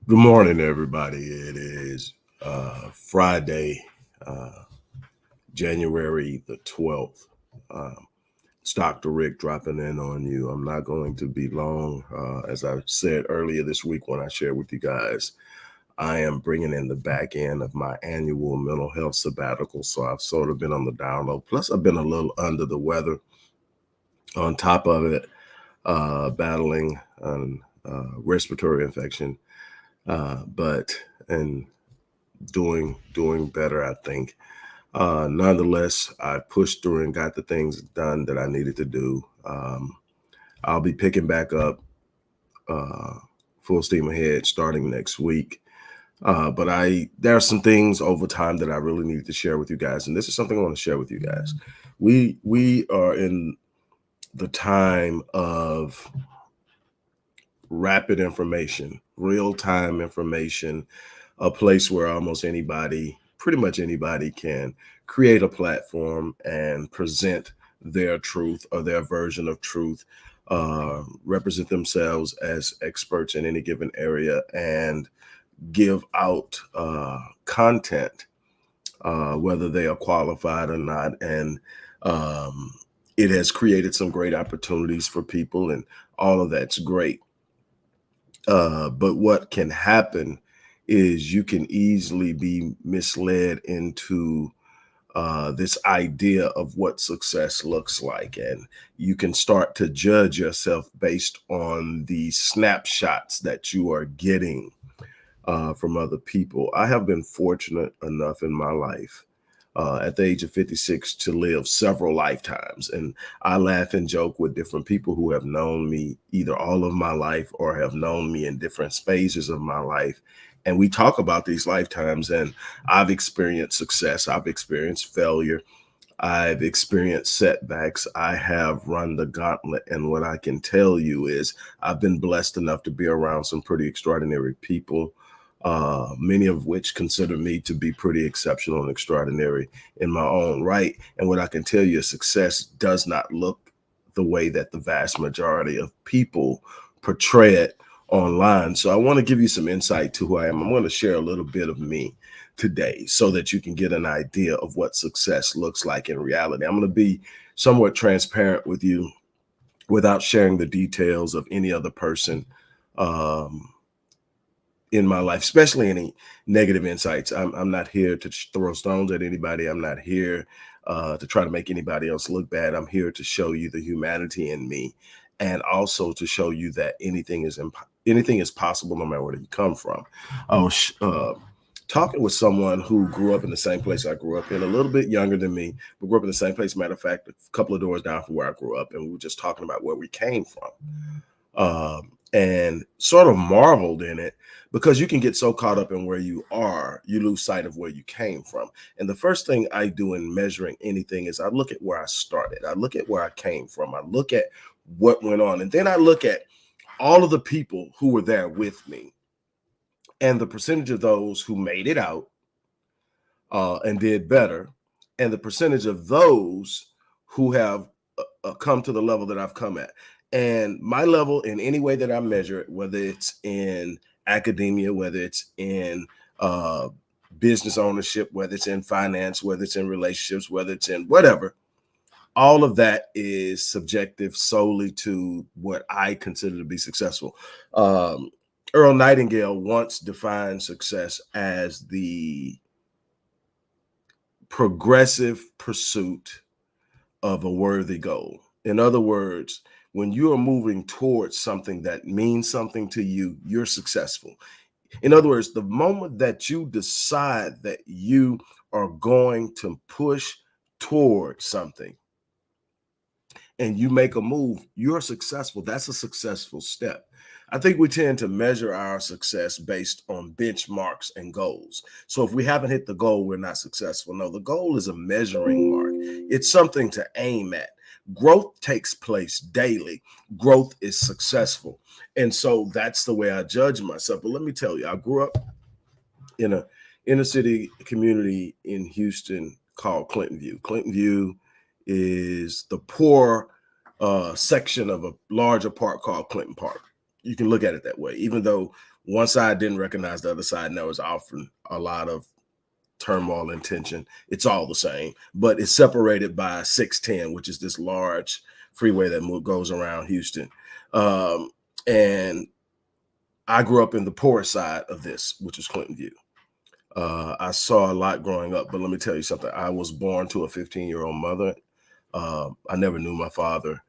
Good morning, everybody. It is Friday, uh, January the 12th. It's Dr. Rick dropping in on you. I'm not going to be long. As I said earlier this week when I shared with you guys, I am bringing in the back end of my annual mental health sabbatical. So I've sort of been on the down low. Plus, I've been a little under the weather. On top of it, battling an respiratory infection. But and doing better, I think. Nonetheless, I pushed through and got the things done that I needed to do. I'll be picking back up uh, full steam ahead starting next week. But there are some things over time that I really need to share with you guys, and this is something I want to share with you guys. We are in the time of rapid information, real time information, a place where almost anybody, pretty much anybody, can create a platform and present their truth or their version of truth, represent themselves as experts in any given area, and give out content, whether they are qualified or not. And um, it has created some great opportunities for people, and all of that's great. But what can happen is you can easily be misled into this idea of what success looks like. And you can start to judge yourself based on the snapshots that you are getting from other people. I have been fortunate enough in my life at the age of 56 to live several lifetimes. And I laugh and joke with different people who have known me either all of my life or have known me in different phases of my life. And we talk about these lifetimes, and I've experienced success, I've experienced failure, I've experienced setbacks, I have run the gauntlet. And what I can tell you is I've been blessed enough to be around some pretty extraordinary people, many of which consider me to be pretty exceptional and extraordinary in my own right. And what I can tell you is success does not look the way that the vast majority of people portray it online. So I want to give you some insight to who I am. I'm going to share a little bit of me today so that you can get an idea of what success looks like in reality. I'm going to be somewhat transparent with you without sharing the details of any other person um, in my life, especially any negative insights. I'm not here to throw stones at anybody. I'm not here to try to make anybody else look bad. I'm here to show you the humanity in me, and also to show you that anything is possible no matter where you come from. I was talking with someone who grew up in the same place I grew up in, a little bit younger than me, but grew up in the same place. Matter of fact, a couple of doors down from where I grew up, and we were just talking about where we came from. And sort of marveled in it because you can get so caught up in where you are, you lose sight of where you came from. And the first thing I do in measuring anything is I look at where I started, I look at where I came from, I look at what went on, and then I look at all of the people who were there with me and the percentage of those who made it out and did better, and the percentage of those who have come to the level that I've come at. And my level, in any way that I measure it, whether it's in academia, whether it's in uh, business ownership, whether it's in finance, whether it's in relationships, whether it's in whatever, all of that is subjective solely to what I consider to be successful. Um, Earl Nightingale once defined success as the progressive pursuit of a worthy goal. In other words, when you are moving towards something that means something to you, you're successful. In other words, the moment that you decide that you are going to push towards something and you make a move, you're successful. That's a successful step. I think we tend to measure our success based on benchmarks and goals. So if we haven't hit the goal, we're not successful. No, the goal is a measuring mark, it's something to aim at. Growth takes place daily, growth is successful. And so that's the way I judge myself. But let me tell you, I grew up in a inner city community in Houston called Clinton View. Clinton View is the poor section of a larger park called Clinton Park. You can look at it that way, even though one side didn't recognize the other side, and there was often a lot of turmoil and tension. It's all the same, but it's separated by 610, which is this large freeway that goes around Houston. Um, and I grew up in the poor side of this, which is Clinton View. I saw a lot growing up, but let me tell you something. I was born to a 15-year-old mother. I never knew my father.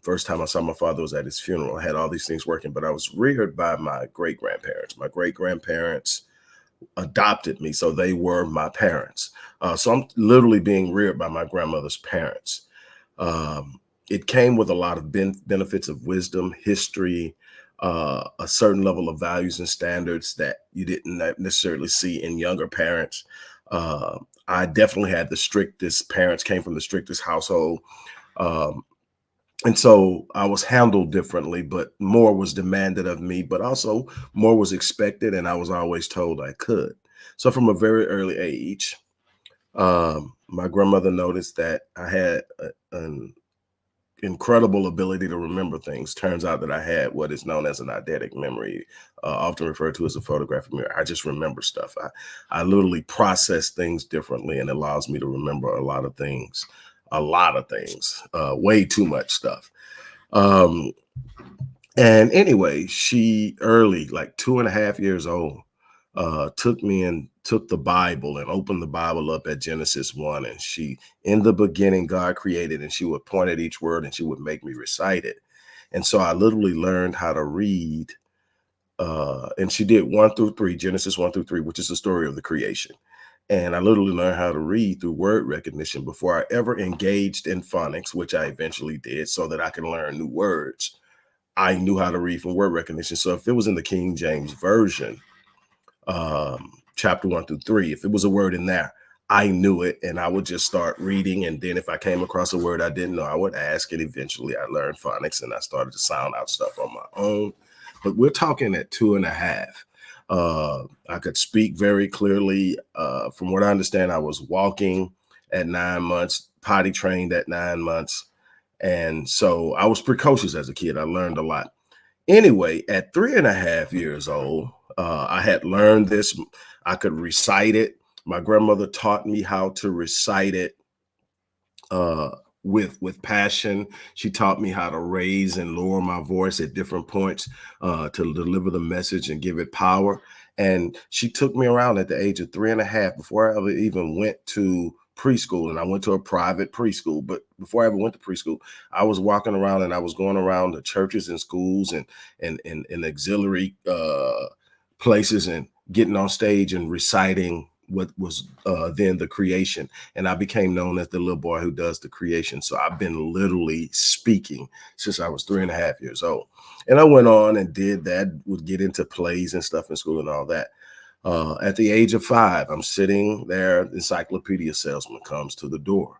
First time I saw my father was at his funeral. I had all these things working, but I was reared by my great grandparents. My great grandparents adopted me, so they were my parents. So I'm literally being reared by my grandmother's parents. Um, it came with a lot of benefits of wisdom, history, a certain level of values and standards that you didn't necessarily see in younger parents. Uh, I definitely had the strictest parents, came from the strictest household. Um, and so I was handled differently, but more was demanded of me, but also more was expected, and I was always told I could. So from a very early age, my grandmother noticed that I had an incredible ability to remember things. Turns out that I had what is known as an eidetic memory, often referred to as a photographic memory. I just remember stuff. I literally process things differently, and it allows me to remember a lot of things, way too much stuff. Um, and anyway, she early, like 2.5 years old, took me and took the Bible and opened the Bible up at Genesis 1. And she, in the beginning, God created, and she would point at each word and she would make me recite it. And so I literally learned how to read. And she did 1 through 3, Genesis 1 through 3, which is the story of the creation. And I literally learned how to read through word recognition before I ever engaged in phonics, which I eventually did so that I can learn new words. I knew how to read from word recognition. So if it was in the King James Version, chapter 1 through 3, if it was a word in there, I knew it, and I would just start reading. And then if I came across a word I didn't know, I would ask. And eventually I learned phonics and I started to sound out stuff on my own. But we're talking at 2.5. I could speak very clearly. From what I understand, I was walking at 9 months, potty trained at 9 months. And so I was precocious as a kid. I learned a lot. Anyway, at 3.5 years old, I had learned this. I could recite it. My grandmother taught me how to recite it uh, with passion. She taught me how to raise and lower my voice at different points to deliver the message and give it power. And she took me around at the age of 3.5 before I ever even went to preschool. And I went to a private preschool. But before I ever went to preschool, I was walking around and I was going around the churches and schools and auxiliary places and getting on stage and reciting what was then the creation. And I became known as the little boy who does the creation. So I've been literally speaking since I was 3.5 years old. And I went on and did that, would get into plays and stuff in school and all that. At the age of 5, I'm sitting there, the encyclopedia salesman comes to the door,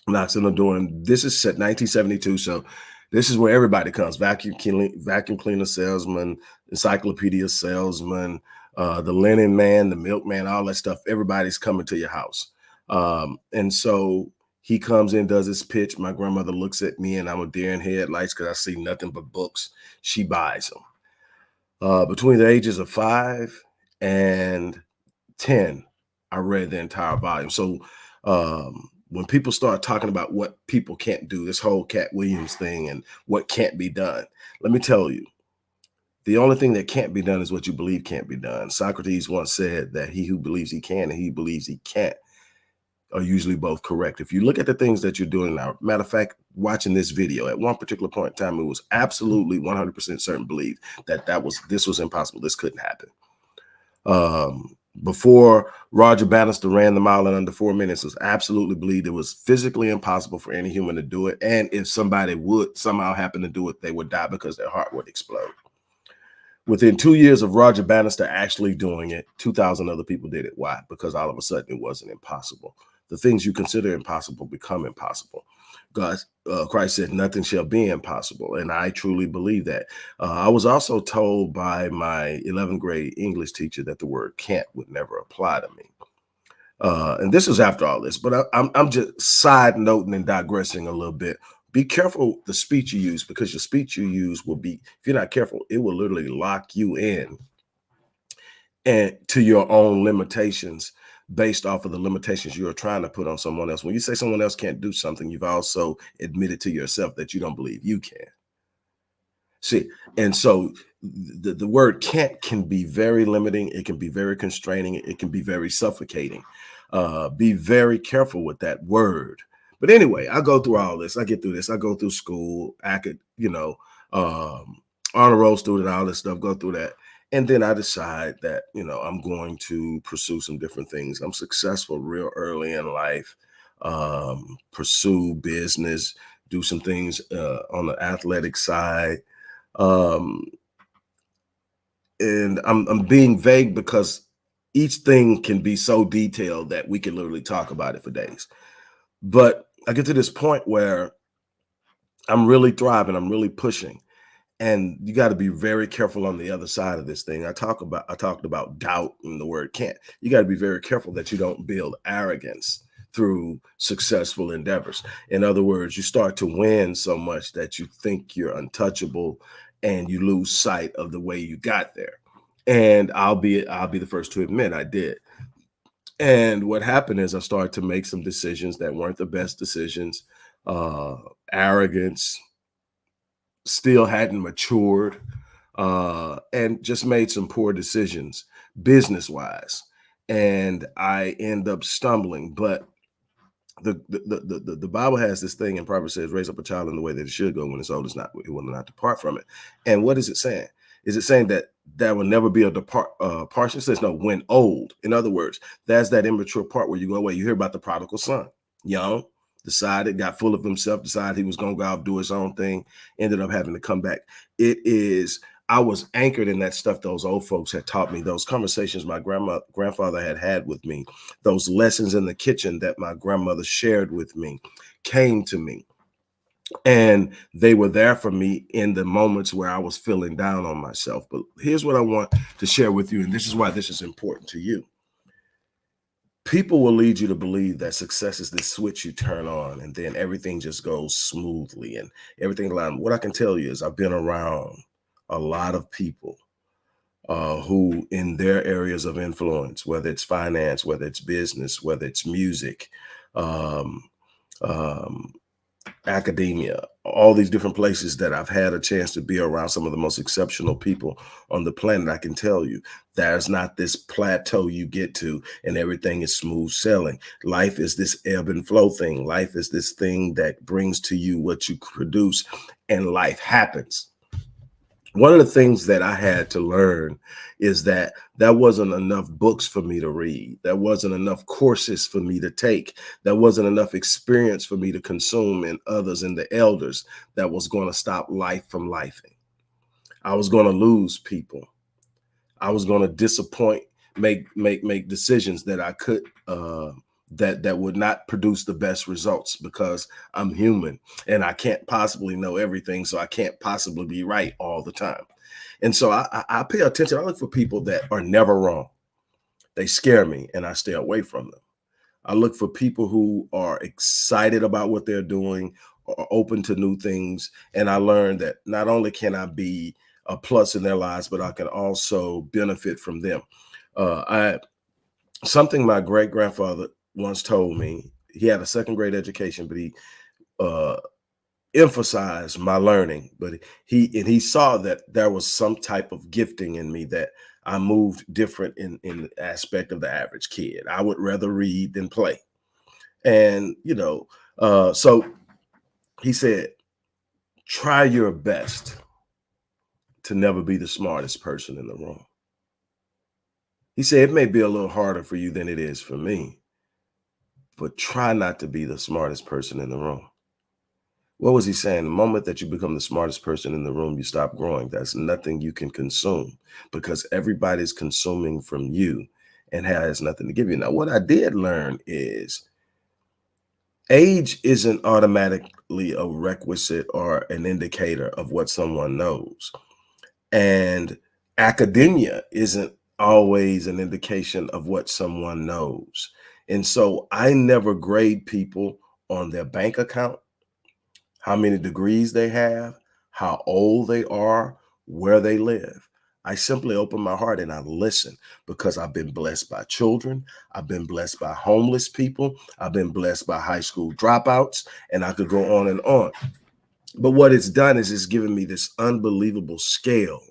knocks on the door, and this is set 1972. So this is where everybody comes: vacuum cleaner salesman, encyclopedia salesman, the linen man, the milkman, all that stuff. Everybody's coming to your house. And so he comes in, does his pitch. My grandmother looks at me, and I'm a deer in headlights because I see nothing but books. She buys them. Between the ages of 5 and 10, I read the entire volume. So when people start talking about what people can't do, this whole Cat Williams thing and what can't be done, let me tell you, the only thing that can't be done is what you believe can't be done. Socrates once said that he who believes he can and he who believes he can't are usually both correct. If you look at the things that you're doing now, matter of fact, watching this video at one particular point in time, it was absolutely 100% certain belief that this was impossible. This couldn't happen. Before Roger Bannister ran the mile in under 4 minutes, it was absolutely believed it was physically impossible for any human to do it. And if somebody would somehow happen to do it, they would die because their heart would explode. Within 2 years of Roger Bannister actually doing it, 2,000 other people did it. Why? Because all of a sudden it wasn't impossible. The things you consider impossible become impossible. God, Christ said, nothing shall be impossible. And I truly believe that. I was also told by my 11th grade English teacher that the word can't would never apply to me. And this is after all this, but I'm just side noting and digressing a little bit. Be careful the speech you use, because your speech you use will be, if you're not careful, it will literally lock you in and to your own limitations based off of the limitations you're trying to put on someone else. When you say someone else can't do something, you've also admitted to yourself that you don't believe you can. See, and so the word can't can be very limiting. It can be very constraining. It can be very suffocating. Be very careful with that word. But anyway, I go through all this. I get through this. I go through school. I could, um, honor roll student, all this stuff. Go through that, and then I decide that I'm going to pursue some different things. I'm successful real early in life. Pursue business. Do some things on the athletic side, um, and I'm being vague because each thing can be so detailed that we can literally talk about it for days. But I get to this point where I'm really thriving, I'm really pushing, and you got to be very careful on the other side of this thing. I talked about doubt and the word can't. You got to be very careful that you don't build arrogance through successful endeavors. In other words, you start to win so much that you think you're untouchable and you lose sight of the way you got there. And I'll be the first to admit I did. And what happened is I started to make some decisions that weren't the best decisions. Uh Arrogance, still hadn't matured, and just made some poor decisions business wise. And I end up stumbling. But the Bible has this thing in Proverbs says, raise up a child in the way that it should go. When it's old, it will not depart from it. And what is it saying? Is it saying that there will never be a partial? It says no, when old. In other words, that's that immature part where you go away. You hear about the prodigal son, young, decided, got full of himself, decided he was going to go out do his own thing, ended up having to come back. It is, I was anchored in that stuff those old folks had taught me, those conversations my grandfather had with me, those lessons in the kitchen that my grandmother shared with me came to me. And they were there for me in the moments where I was feeling down on myself. But here's what I want to share with you, and this is why this is important to you. People will lead you to believe that success is this switch you turn on and then everything just goes smoothly and everything around. What I can tell you is I've been around a lot of people who in their areas of influence, whether it's finance, whether it's business, whether it's music, um, um, academia, all these different places that I've had a chance to be around some of the most exceptional people on the planet. I can tell you there's not this plateau you get to and everything is smooth sailing. Life is this ebb and flow thing. Life is this thing that brings to you what you produce, and life happens. One of the things that I had to learn is that there wasn't enough books for me to read. There wasn't enough courses for me to take. There wasn't enough experience for me to consume in others and the elders that was going to stop life from lifing. I was going to lose people. I was going to disappoint, make decisions that I could that would not produce the best results, because I'm human and I can't possibly know everything, so I can't possibly be right all the time. And so I pay attention. I look for people that are never wrong. They scare me, and I stay away from them. I look for people who are excited about what they're doing, are open to new things. And I learned that not only can I be a plus in their lives, but I can also benefit from them. I Something my great grandfather once told me. He had a second grade education, but he uh, emphasized my learning. But he saw that there was some type of gifting in me, that I moved different in the aspect of the average kid. I would rather read than play. And, so he said, try your best to never be the smartest person in the room. He said, it may be a little harder for you than it is for me, but try not to be the smartest person in the room. What was he saying? The moment that you become the smartest person in the room, you stop growing. That's nothing you can consume, because everybody's consuming from you and has nothing to give you. Now, what I did learn is age isn't automatically a requisite or an indicator of what someone knows. And academia isn't always an indication of what someone knows. And so I never grade people on their bank account, how many degrees they have, how old they are, where they live. I simply open my heart and I listen because I've been blessed by children. I've been blessed by homeless people. I've been blessed by high school dropouts, and I could go on and on. But what it's done is it's given me this unbelievable scale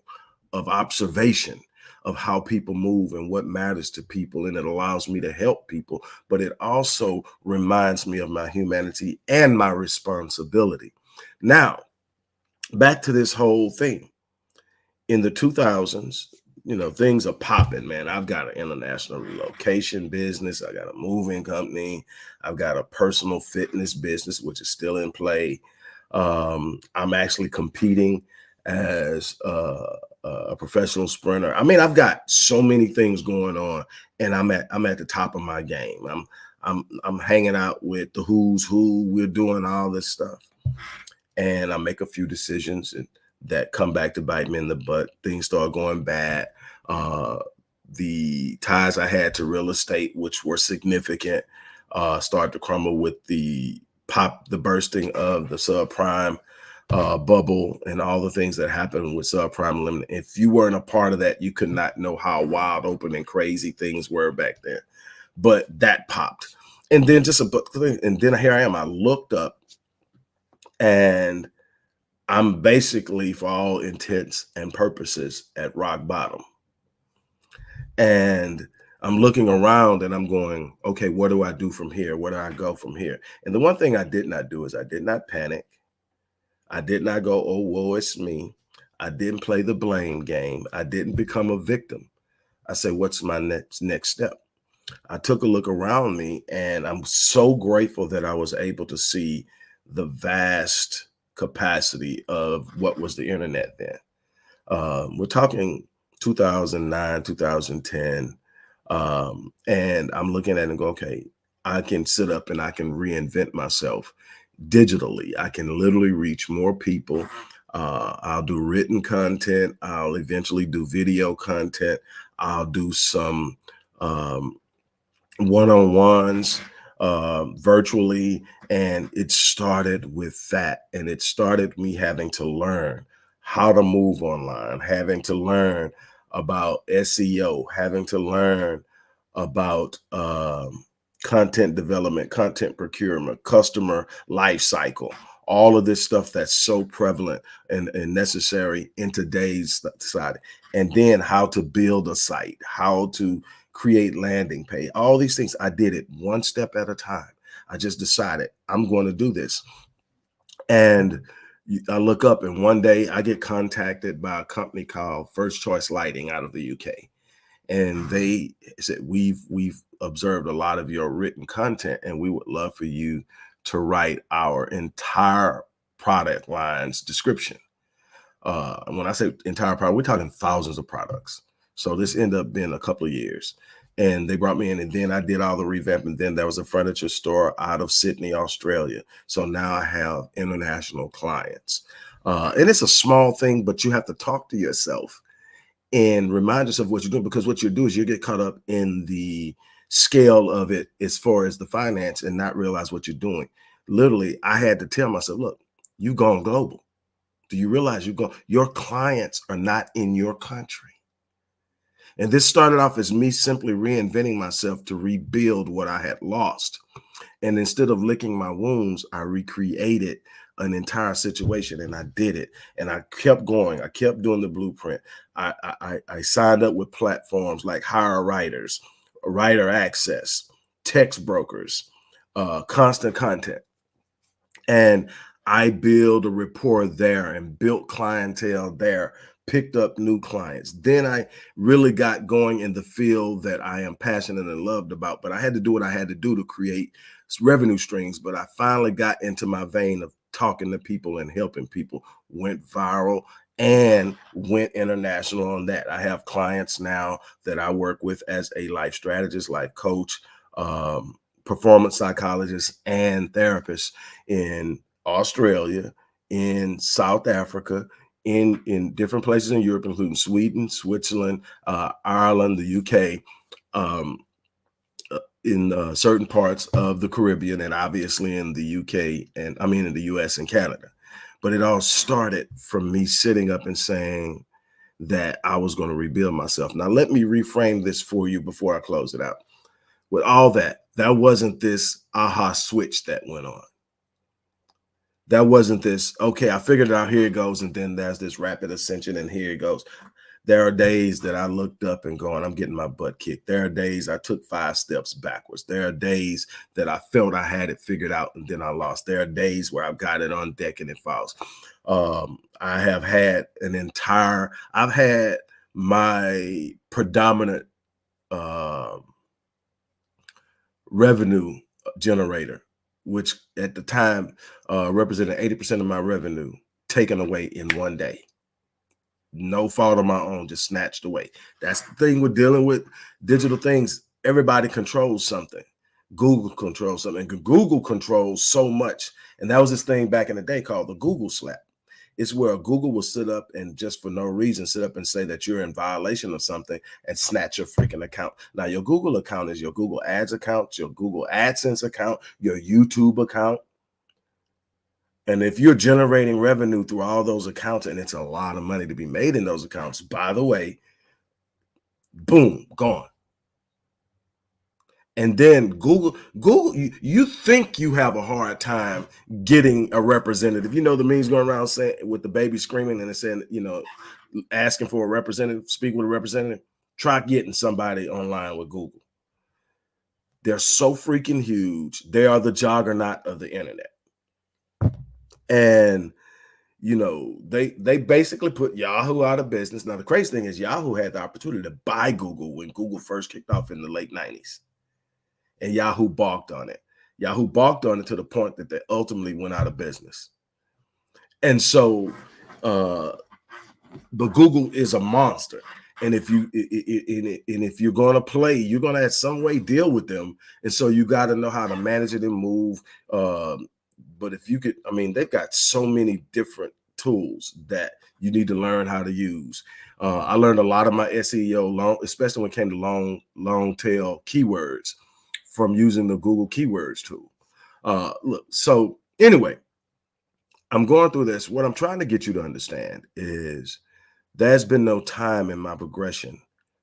of observation of how people move and what matters to people. And it allows me to help people, but it also reminds me of my humanity and my responsibility. Now, back to this whole thing. In the 2000s, things are popping, man. I've got an international relocation business. I got a moving company. I've got a personal fitness business, which is still in play. I'm actually competing as a professional sprinter. I mean, I've got so many things going on, and I'm at the top of my game. I'm hanging out with the who's who. We're doing all this stuff, and I make a few decisions and that come back to bite me in the butt. Things start going bad. Uh, the ties I had to real estate, which were significant, start to crumble with the bursting of the subprime bubble and all the things that happened with subprime lending. If you weren't a part of that, you could not know how wild open and crazy things were back then. But that popped. And then and then here I am. I looked up and I'm basically, for all intents and purposes, at rock bottom. And I'm looking around and I'm going, okay, what do I do from here? Where do I go from here? And the one thing I did not do is I did not panic. I did not go, oh, woe, it's me. I didn't play the blame game. I didn't become a victim. I said, what's my next step? I took a look around me, and I'm so grateful that I was able to see the vast capacity of what was the internet then. We're talking 2009, 2010. And I'm looking at it and go, okay, I can sit up and I can reinvent myself digitally. I can literally reach more people. I'll do written content. I'll eventually do video content. I'll do some um, one-on-ones virtually, and it started with that, and it started me having to learn how to move online, having to learn about SEO, having to learn about content development, content procurement, customer life cycle, all of this stuff that's so prevalent and necessary in today's society. And then how to build a site, how to create landing page, all these things. I did it one step at a time. I just decided I'm going to do this. And I look up and one day I get contacted by a company called First Choice Lighting out of the UK. And they said, we've observed a lot of your written content, and we would love for you to write our entire product line's description. When I say entire product, we're talking thousands of products. So this ended up being a couple of years. And they brought me in, and then I did all the revamp. And then there was a furniture store out of Sydney, Australia. So now I have international clients. And it's a small thing, but you have to talk to yourself and remind yourself what you're doing, because what you do is you get caught up in the scale of it as far as the finance and not realize what you're doing. Literally, I had to tell myself, look, you've gone global. Do you realize your clients are not in your country? And this started off as me simply reinventing myself to rebuild what I had lost. And instead of licking my wounds, I recreated an entire situation, and I did it. And I kept going. I kept doing the blueprint. I signed up with platforms like Hire Writers, Writer Access, Text Brokers, Constant Content. And I build a rapport there and built clientele there, picked up new clients. Then I really got going in the field that I am passionate and loved about, but I had to do what I had to do to create revenue streams. But I finally got into my vein of talking to people and helping people, went viral and went international on that. I have clients now that I work with as a life strategist, life coach, performance psychologist, and therapist in Australia, in South Africa, in different places in Europe, including Sweden, Switzerland, Ireland, the UK, um, in certain parts of the Caribbean, and obviously in the UK, and I mean in the US and Canada. But it all started from me sitting up and saying that I was going to rebuild myself. Now, let me reframe this for you before I close it out. With all that, that wasn't this aha switch that went on. That wasn't this, okay, I figured it out, here it goes, and then there's this rapid ascension, and here it goes. There are days that I looked up and going, I'm getting my butt kicked. There are days I took 5 steps backwards. There are days that I felt I had it figured out and then I lost. There are days where I've got it on deck and it falls. I have had I've had my predominant uh, revenue generator, which at the time represented 80% of my revenue, taken away in one day. No fault of my own, just snatched away. That's the thing with dealing with digital things. Everybody controls something. Google controls something. Google controls so much. And that was this thing back in the day called the Google slap. It's where Google will sit up and just for no reason sit up and say that you're in violation of something and snatch your freaking account. Now, your Google account is your Google Ads account, your Google AdSense account, your YouTube account. And if you're generating revenue through all those accounts, and it's a lot of money to be made in those accounts, by the way, boom, gone. And then Google, you think you have a hard time getting a representative. You know the memes going around saying with the baby screaming and it's saying, asking for a representative, speak with a representative. Try getting somebody online with Google. They're so freaking huge. They are the juggernaut of the internet. And they basically put Yahoo out of business. Now, the crazy thing is Yahoo had the opportunity to buy Google when Google first kicked off in the late 90s. And Yahoo balked on it. Yahoo balked on it to the point that they ultimately went out of business. And so, but Google is a monster. And if you're going to play, you're going to, in some way, deal with them. And so you got to know how to manage it and move. But if you could, they've got so many different tools that you need to learn how to use. I learned a lot of my SEO, especially when it came to long tail keywords, from using the Google Keywords tool. Look, so anyway, I'm going through this. What I'm trying to get you to understand is there's been no time in my progression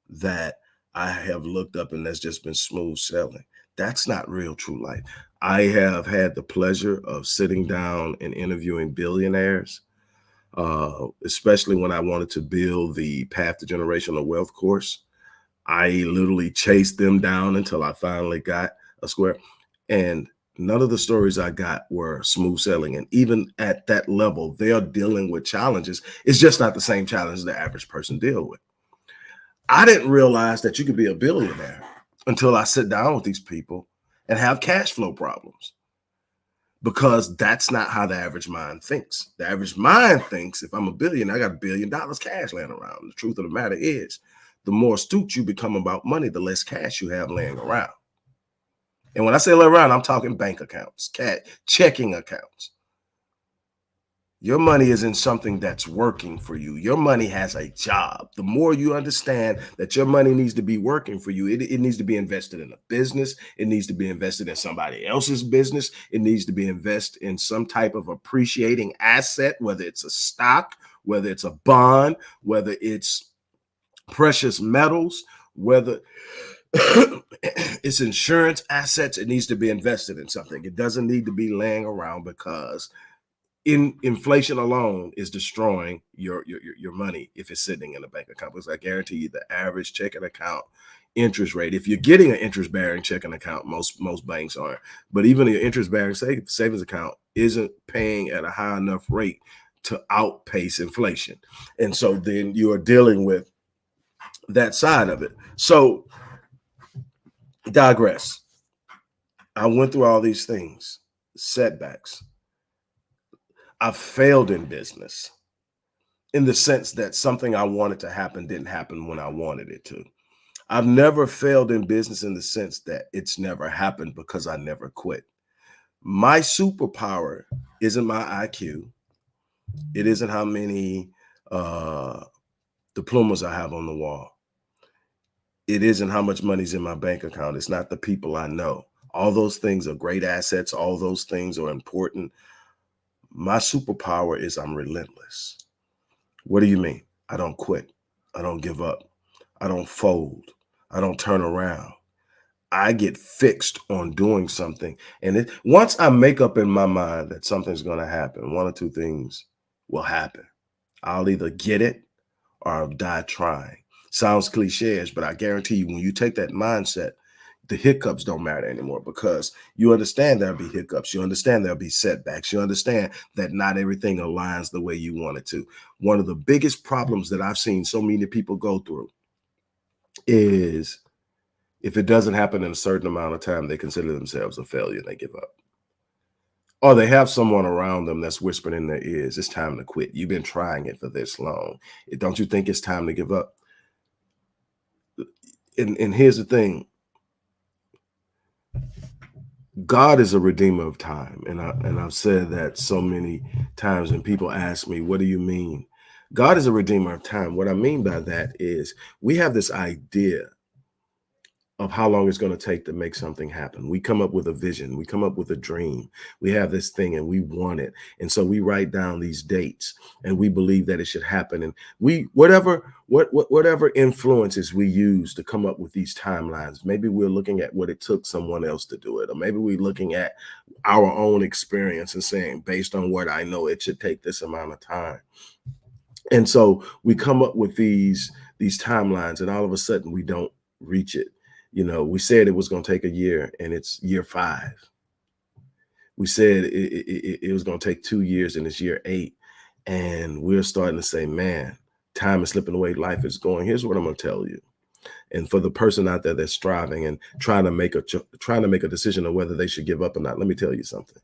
that I have looked up and that's just been smooth sailing. That's not real true life. I have had the pleasure of sitting down and interviewing billionaires, especially when I wanted to build the Path to Generational Wealth course. I literally chased them down until I finally got a square. And none of the stories I got were smooth sailing. And even at that level, they are dealing with challenges. It's just not the same challenge the average person deal with. I didn't realize that you could be a billionaire until I sit down with these people and have cash flow problems, because that's not how the average mind thinks. The average mind thinks, if I'm a billionaire, I got $1 billion cash laying around. The truth of the matter is, the more astute you become about money, the less cash you have laying around. And when I say laying around, I'm talking bank accounts, checking accounts. Your money is in something that's working for you. Your money has a job. The more you understand that your money needs to be working for you, it needs to be invested in a business. It needs to be invested in somebody else's business. It needs to be invested in some type of appreciating asset, whether it's a stock, whether it's a bond, whether it's precious metals, whether it's insurance assets. It needs to be invested in something. It doesn't need to be laying around, because inflation alone is destroying your money if it's sitting in a bank account. Because I guarantee you, the average checking account interest rate, if you're getting an interest bearing checking account, most banks aren't, but even your interest bearing savings account isn't paying at a high enough rate to outpace inflation. And so then you are dealing with that side of it. So digress. I went through all these things, setbacks. I failed in business in the sense that something I wanted to happen didn't happen when I wanted it to. I've never failed in business in the sense that it's never happened because I never quit. My superpower isn't my IQ. It isn't how many diplomas I have on the wall. It isn't how much money's in my bank account. It's not the people I know. All those things are great assets. All those things are important. My superpower is I'm relentless. What do you mean? I don't quit. I don't give up. I don't fold. I don't turn around. I get fixed on doing something. And once I make up in my mind that something's going to happen, one or two things will happen. I'll either get it or I'll die trying. Sounds cliche, but I guarantee you, when you take that mindset, the hiccups don't matter anymore, because you understand there'll be hiccups. You understand there'll be setbacks. You understand that not everything aligns the way you want it to. One of the biggest problems that I've seen so many people go through is, if it doesn't happen in a certain amount of time, they consider themselves a failure and they give up. Or they have someone around them that's whispering in their ears, it's time to quit. You've been trying it for this long. Don't you think it's time to give up? And here's the thing. God is a redeemer of time. And I've said that so many times when people ask me, what do you mean? God is a redeemer of time. What I mean by that is, we have this idea of how long it's going to take to make something happen. We come up with a vision, we come up with a dream, we have this thing and we want it. And so we write down these dates and we believe that it should happen. And we, whatever influences we use to come up with these timelines, maybe we're looking at what it took someone else to do it, or maybe we're looking at our own experience and saying, based on what I know, it should take this amount of time. And so we come up with these timelines, and all of a sudden we don't reach it. We said it was going to take a year, and it's year 5. We said it was going to take 2 years, and it's year 8. And we're starting to say, man, time is slipping away. Life is going. Here's what I'm going to tell you. And for the person out there that's striving and trying to make a decision on whether they should give up or not, let me tell you something.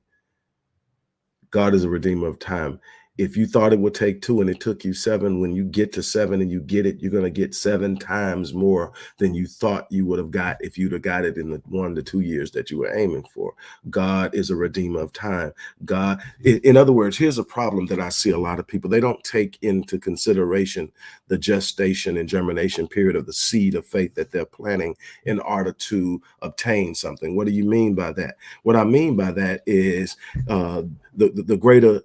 God is a redeemer of time. If you thought it would take 2 and it took you 7, when you get to 7 and you get it, you're going to get 7 times more than you thought you would have got if you'd have got it in the 1 to 2 years that you were aiming for. God is a redeemer of time. God, in other words, here's a problem that I see a lot of people. They don't take into consideration the gestation and germination period of the seed of faith that they're planting in order to obtain something. What do you mean by that? What I mean by that is, the greater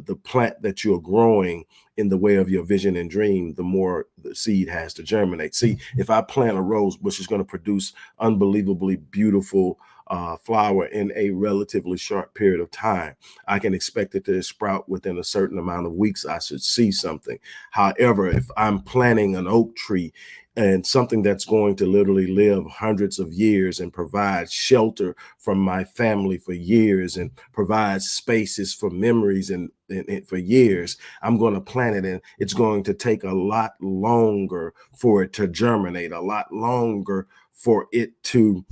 the plant that you're growing in the way of your vision and dream, the more the seed has to germinate. See, if I plant a rose bush, is going to produce unbelievably beautiful flower in a relatively short period of time. I can expect it to sprout within a certain amount of weeks. I should see something. However, if I'm planting an oak tree, and something that's going to literally live hundreds of years and provide shelter from my family for years and provide spaces for memories and for years, I'm going to plant it, and it's going to take a lot longer for it to germinate, a lot longer for it to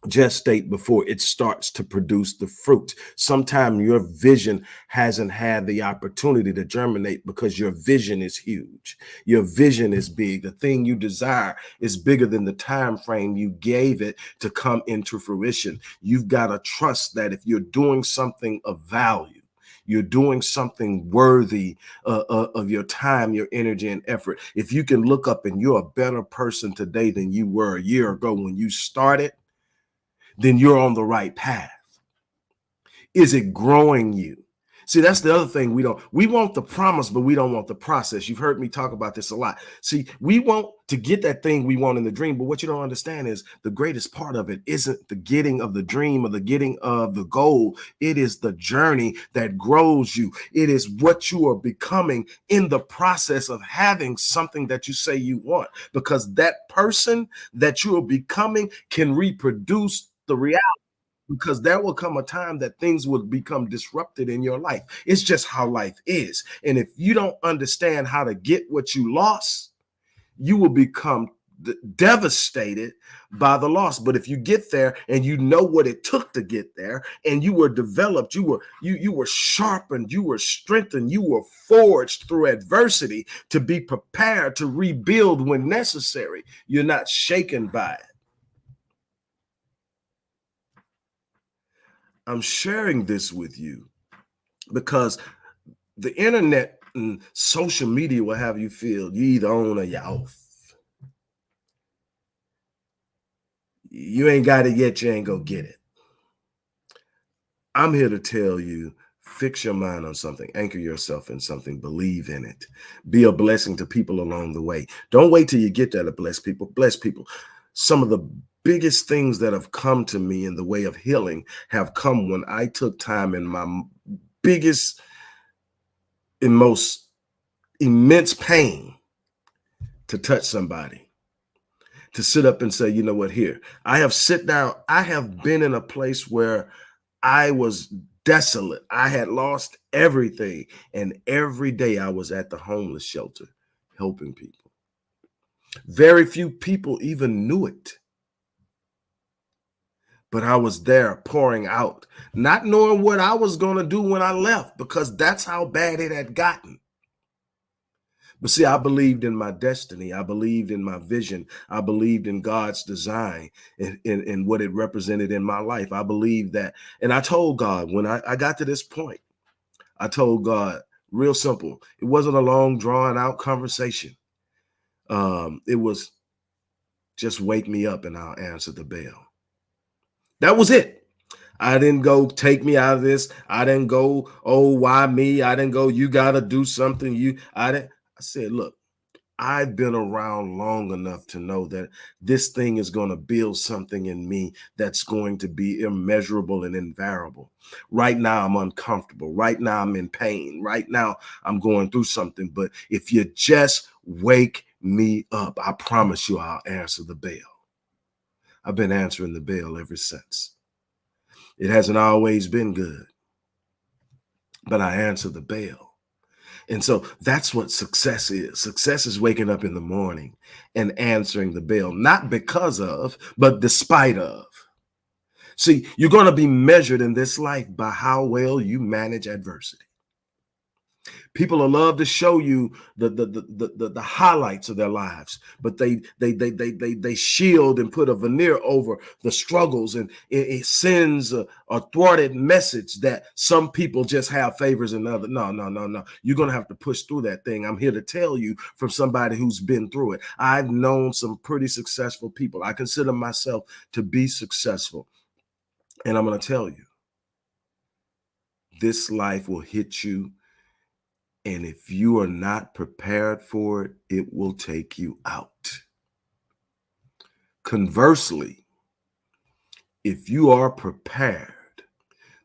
gestate before it starts to produce the fruit. Sometimes your vision hasn't had the opportunity to germinate because your vision is huge. Your vision is big. The thing you desire is bigger than the time frame you gave it to come into fruition. You've got to trust that if you're doing something of value, you're doing something worthy of your time, your energy, and effort. If you can look up and you're a better person today than you were a year ago when you started, then you're on the right path. Is it growing you? See, that's the other thing. We want the promise, but we don't want the process. You've heard me talk about this a lot. See, we want to get that thing we want in the dream, but what you don't understand is the greatest part of it isn't the getting of the dream or the getting of the goal. It is the journey that grows you. It is what you are becoming in the process of having something that you say you want, because that person that you are becoming can reproduce the reality, because there will come a time that things will become disrupted in your life. It's just how life is. And if you don't understand how to get what you lost, you will become devastated by the loss. But if you get there and you know what it took to get there, and you were developed, you were sharpened, you were strengthened, you were forged through adversity to be prepared to rebuild when necessary, you're not shaken by it. I'm sharing this with you because the internet and social media will have you feel you either on or you're off. You ain't got it yet, you ain't gonna get it. I'm here to tell you, fix your mind on something, anchor yourself in something, believe in it, be a blessing to people along the way. Don't wait till you get there to bless people. Bless people. Some of the biggest things that have come to me in the way of healing have come when I took time in my biggest and most immense pain to touch somebody, to sit up and say, you know what, here, I have sit down, I have been in a place where I was desolate. I had lost everything. And every day I was at the homeless shelter helping people. Very few people even knew it. But I was there pouring out, not knowing what I was going to do when I left, because that's how bad it had gotten. But see, I believed in my destiny. I believed in my vision. I believed in God's design and what it represented in my life. I believed that. And I told God when I got to this point, I told God, real simple. It wasn't a long, drawn out conversation. It was just wake me up and I'll answer the bell. That was it. I didn't go take me out of this. I didn't go, oh, why me? I didn't go, you got to do something. I said, look, I've been around long enough to know that this thing is going to build something in me that's going to be immeasurable and invariable. Right now, I'm uncomfortable. Right now, I'm in pain. Right now, I'm going through something. But if you just wake me up, I promise you I'll answer the bell. I've been answering the bell ever since. It hasn't always been good, but I answer the bell. And so that's what success is. Success is waking up in the morning and answering the bell, not because of, but despite of. See, you're going to be measured in this life by how well you manage adversity. People will love to show you the highlights of their lives, but they shield and put a veneer over the struggles, and it sends a thwarted message that some people just have favors and other. No, no, no, no. You're gonna have to push through that thing. I'm here to tell you from somebody who's been through it. I've known some pretty successful people. I consider myself to be successful, and I'm gonna tell you, this life will hit you. And if you are not prepared for it, it will take you out. Conversely, if you are prepared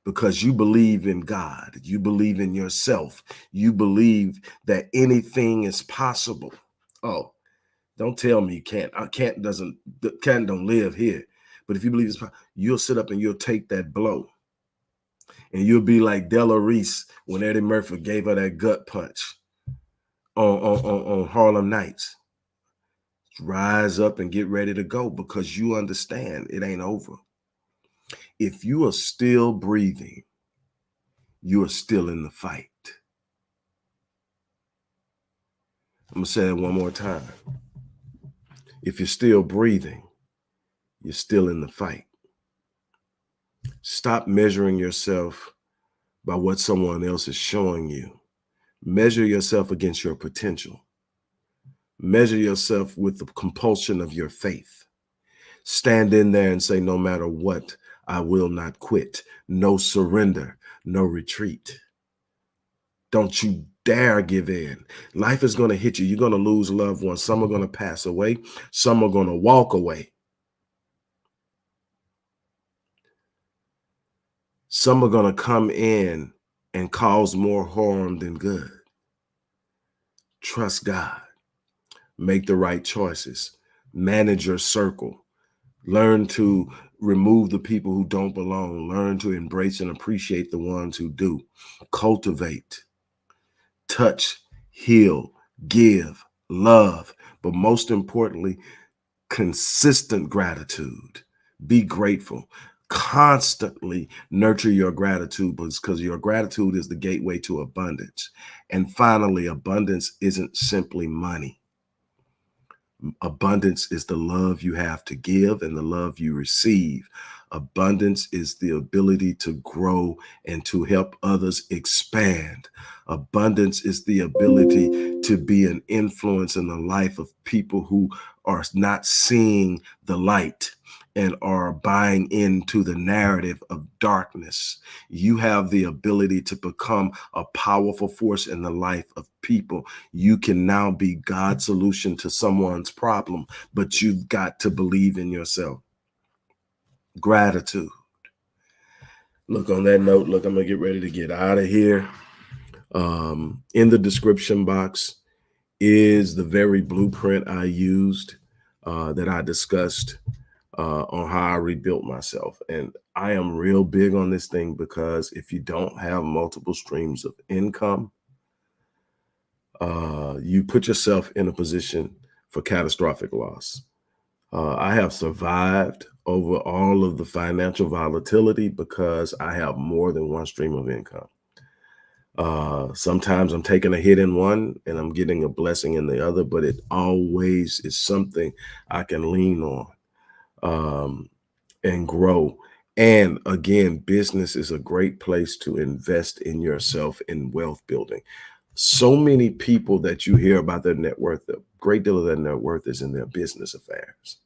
because you believe in God, you believe in yourself, you believe that anything is possible. Oh, don't tell me you can't. Can't don't live here. But if you believe it's possible, you'll sit up and you'll take that blow. And you'll be like Della Reese when Eddie Murphy gave her that gut punch on Harlem Nights. Rise up and get ready to go, because you understand it ain't over. If you are still breathing, you are still in the fight. I'm going to say that one more time. If you're still breathing, you're still in the fight. Stop measuring yourself by what someone else is showing you. Measure yourself against your potential. Measure yourself with the compulsion of your faith. Stand in there and say, no matter what, I will not quit. No surrender, no retreat. Don't you dare give in. Life is going to hit you. You're going to lose loved ones. Some are going to pass away. Some are going to walk away. Some are going to come in and cause more harm than good. Trust God. Make the right choices. Manage your circle. Learn to remove the people who don't belong. Learn to embrace and appreciate the ones who do. Cultivate, touch, heal, give, love, but most importantly, consistent gratitude. Be grateful. Constantly nurture your gratitude, because your gratitude is the gateway to abundance. And finally, abundance isn't simply money. Abundance is the love you have to give and the love you receive. Abundance is the ability to grow and to help others expand. Abundance is the ability to be an influence in the life of people who are not seeing the light. and are buying into the narrative of darkness. You have the ability to become a powerful force in the life of people. You can now be God's solution to someone's problem, but you've got to believe in yourself. Gratitude. Look, on that note, look, I'm going to get ready to get out of here. In the description box is the very blueprint I used that I discussed on how I rebuilt myself. And I am real big on this thing because if you don't have multiple streams of income, you put yourself in a position for catastrophic loss. I have survived over all of the financial volatility because I have more than one stream of income. Sometimes I'm taking a hit in one and I'm getting a blessing in the other, but it always is something I can lean on and grow. And again, business is a great place to invest in yourself in wealth building. So many people that you hear about their net worth, a great deal of their net worth is in their business affairs.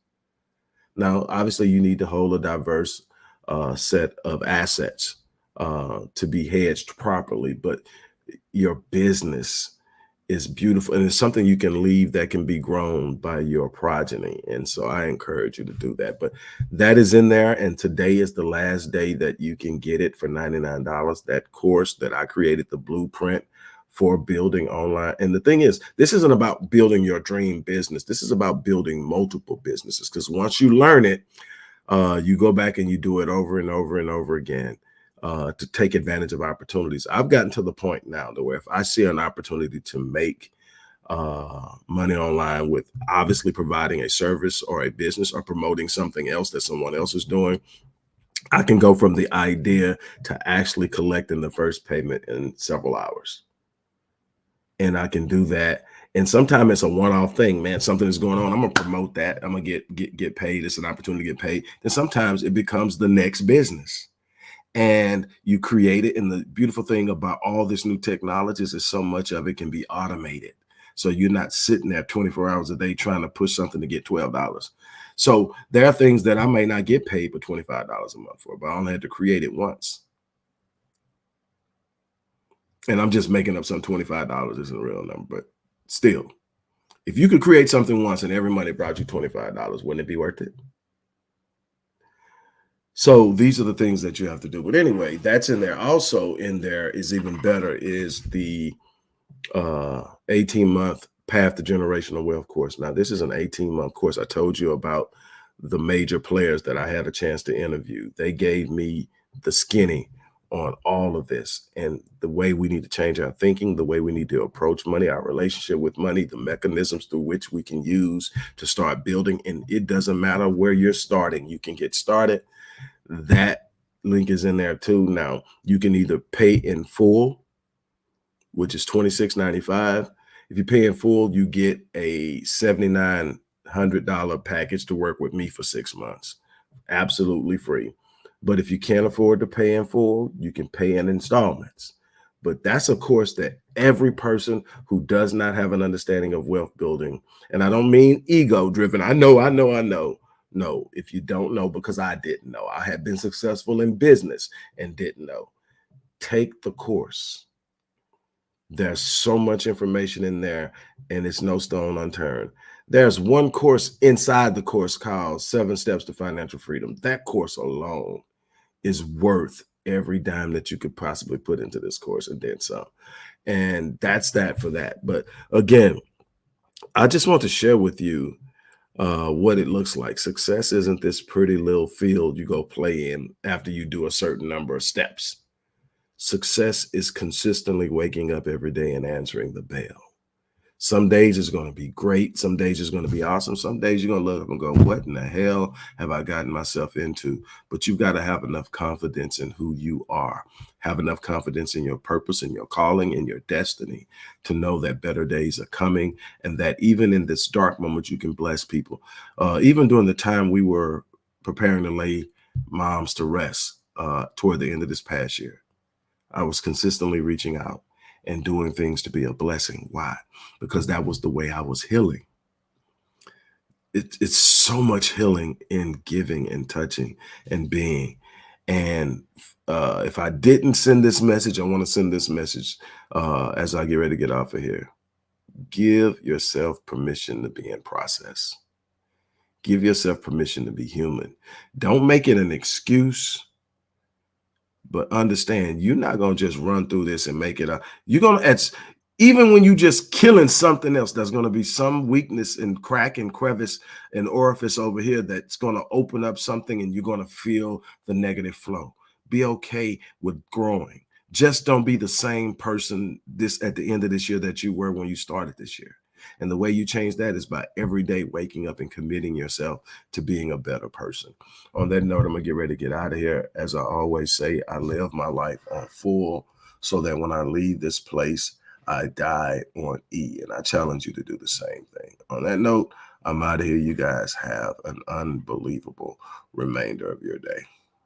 Now, obviously, you need to hold a diverse set of assets to be hedged properly, but your business is beautiful and it's something you can leave that can be grown by your progeny. And so I encourage you to do that. But that is in there. And today is the last day that you can get it for $99. That course that I created, the blueprint for building online. And the thing is, this isn't about building your dream business. This is about building multiple businesses. Because once you learn it, you go back and you do it over and over and over again to take advantage of opportunities. I've gotten to the point now to where if I see an opportunity to make money online with obviously providing a service or a business or promoting something else that someone else is doing, I can go from the idea to actually collecting the first payment in several hours. And I can do that. And sometimes it's a one-off thing, man. Something is going on. I'm gonna promote that. I'm gonna get paid. It's an opportunity to get paid. Then sometimes it becomes the next business. And you create it. And the beautiful thing about all this new technology is so much of it can be automated. So you're not sitting there 24 hours a day trying to push something to get $12. So there are things that I may not get paid for $25 a month for, but I only had to create it once. And I'm just making up some $25 isn't a real number, but still, if you could create something once and every month it brought you $25, wouldn't it be worth it? So these are the things that you have to do. But anyway, that's in there. Also in there is even better is the 18-month Path to Generational Wealth course. Now, this is an 18-month course. I told you about the major players that I had a chance to interview. They gave me the skinny on all of this and the way we need to change our thinking, the way we need to approach money, our relationship with money, the mechanisms through which we can use to start building. And it doesn't matter where you're starting. You can get started. That link is in there too. Now, you can either pay in full, which is $26.95. If you pay in full, you get a $7,900 package to work with me for 6 months, absolutely free. But if you can't afford to pay in full, you can pay in installments. But that's a course that every person who does not have an understanding of wealth building, and I don't mean ego driven. I know. No, if you don't know, because I didn't know, I had been successful in business and didn't know. Take the course. There's so much information in there, and it's no stone unturned. There's one course inside the course called 7 Steps to Financial Freedom. That course alone is worth every dime that you could possibly put into this course and then some. And that's that for that. But again, I just want to share with you what it looks like. Success isn't this pretty little field you go play in after you do a certain number of steps. Success is consistently waking up every day and answering the bell. Some days it's going to be great. Some days it's going to be awesome. Some days you're going to look up and go, what in the hell have I gotten myself into? But you've got to have enough confidence in who you are, have enough confidence in your purpose and your calling and your destiny to know that better days are coming and that even in this dark moment, you can bless people. Even during the time we were preparing to lay moms to rest toward the end of this past year, I was consistently reaching out and doing things to be a blessing. Why? Because that was the way I was healing. it's so much healing in giving and touching and being. And if I didn't send this message, I want to send this message as I get ready to get off of here. Give yourself permission to be in process. Give yourself permission to be human. Don't make it an excuse, but understand you're not gonna just run through this and make it up. You're gonna even when you just killing something else, there's gonna be some weakness and crack and crevice and orifice over here that's gonna open up something and you're gonna feel the negative flow. Be okay with growing. Just don't be the same person this at the end of this year that you were when you started this year. And the way you change that is by every day waking up and committing yourself to being a better person. On that note, I'm gonna get ready to get out of here. As I always say, I live my life on full so that when I leave this place, I die on E. And I challenge you to do the same thing. On that note, I'm out of here. You guys have an unbelievable remainder of your day.